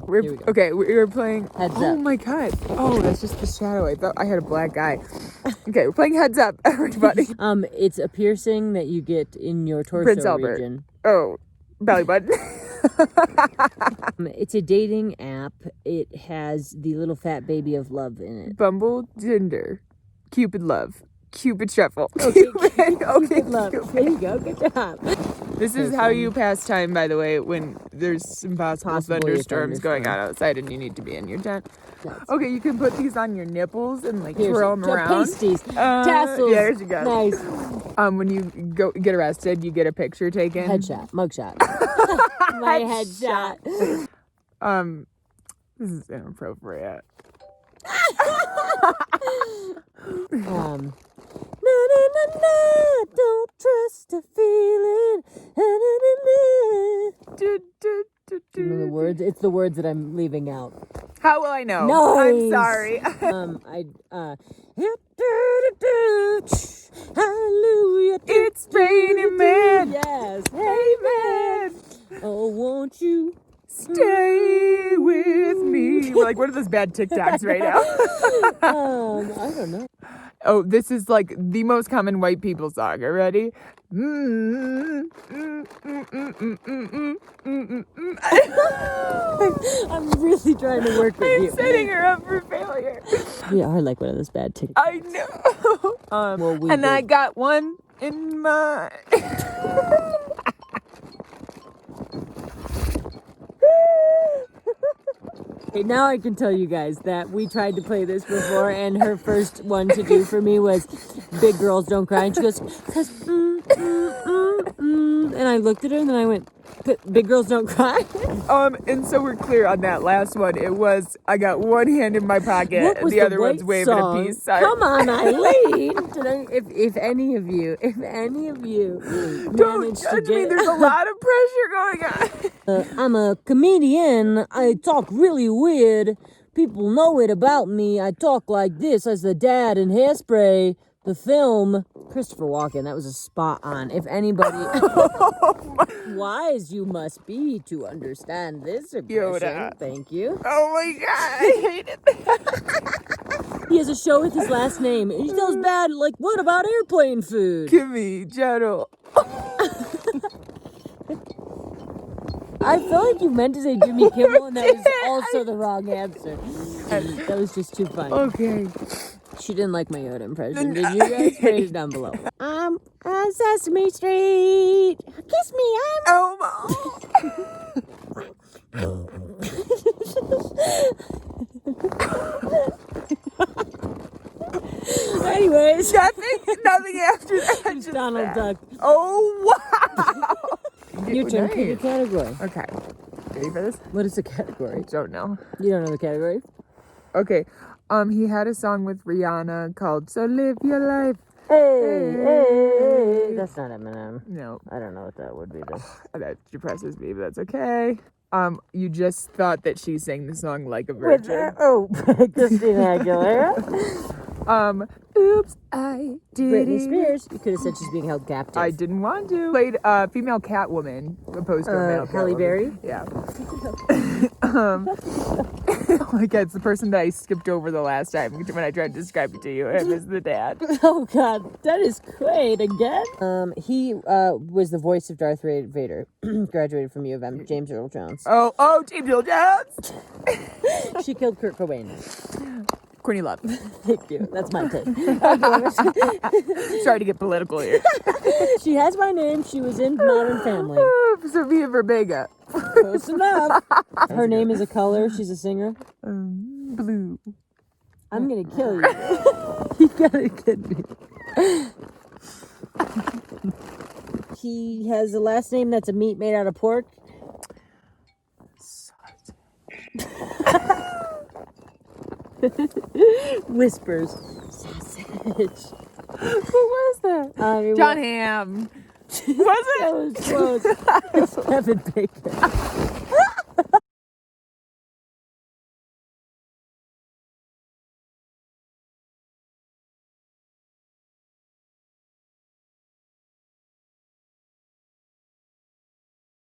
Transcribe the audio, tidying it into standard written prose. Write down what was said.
Here we go. Okay, we were playing Heads Oh Up. my god. Oh, that's just the shadow. I thought I had a black eye. Okay, we're playing Heads Up, everybody. It's a piercing that you get in your torso Prince Albert. region. Oh, belly button. It's a dating app. It has the little fat baby of love in it. Bumble, Tinder, Cupid Love, Cupid Shuffle. Okay, Okay, Cupid love. There you go. Good job. This is how you pass time, by the way, when there's some possible thunderstorms going on outside and you need to be in your tent. That's Okay, you can put these on your nipples and like Here's twirl them around. pasties, tassels. Yeah, there you go. Nice. When you get arrested, you get a picture taken. Headshot. Mugshot. My headshot. This is inappropriate. Na na na na, don't trust a feeling. Na, na, na, na. Do, do, do, Do you know the words? It's the words that I'm leaving out. How will I know? Nice. I'm sorry. Hallelujah. It's raining man. Yes. Amen. Oh, won't you Stay with me. We're like, what are those bad TikToks right now? I don't know. Oh, this is like the most common white people song. Are you ready? I'm really trying to work with you. I'm setting her up for failure. We are like one of those bad TikToks. I know. I got one in my. Okay, now I can tell you guys that we tried to play this before, and her first one to do for me was "Big Girls Don't Cry," and she goes, "Cause and I looked at her, and then I went, "Big Girls Don't Cry." And so we're clear on that last one. It was I got one hand in my pocket, What and was the other white one's waving song? a peace sign. Come on, Eileen. If any of you Don't managed to judge me. get, There's a lot of pressure going on. I'm a comedian. I talk really weird. People know it about me. I talk like this as the dad in Hairspray, the film. Christopher Walken, that was a spot on. If anybody... Wise you must be to understand this aggression. Yoda. Thank you. Oh my god, I hate it. He has a show with his last name. And he does bad, like, what about airplane food? Kimmy, General. I feel like you meant to say Jimmy Kimmel, and that was also the wrong answer. That was just too funny. Okay. She didn't like my Yoda impression. Did you guys? Write it down below. I'm on Sesame Street. Kiss me, Oh. Anyways. Nothing after that. Just Donald that. Duck. Oh, wow. Your turn. Pick a category. Okay. Ready for this? What is the category? Don't know. You don't know the category? Okay. He had a song with Rihanna called So Live Your Life. Hey. That's not Eminem. No. I don't know what that would be though. That depresses me, but that's okay. You just thought that she sang the song like a virgin. Christina Aguilera. Oops, I did Britney it. Spears. You could have said she's being held captive. I didn't want to. Played female Catwoman opposed to a male Halle Catwoman. Berry? Yeah. Oh my god, it's the person that I skipped over the last time when I tried to describe it to you. Him as the dad. Oh god, that is great again. He was the voice of Darth Vader. Graduated from U of M. James Earl Jones. Oh, James Earl Jones. She killed Kurt Cobain. Courtney Love. Thank you. That's my take. Sorry to get political here. She has my name. She was in Modern Family. Sofia Vergara. Close enough. Her name is a color. She's a singer. Blue. I'm gonna kill you. You gotta kid me. He has a last name that's a meat made out of pork. Whispers. Sausage. Who was that? John Hamm. Was it? That was close. It's Kevin Bacon.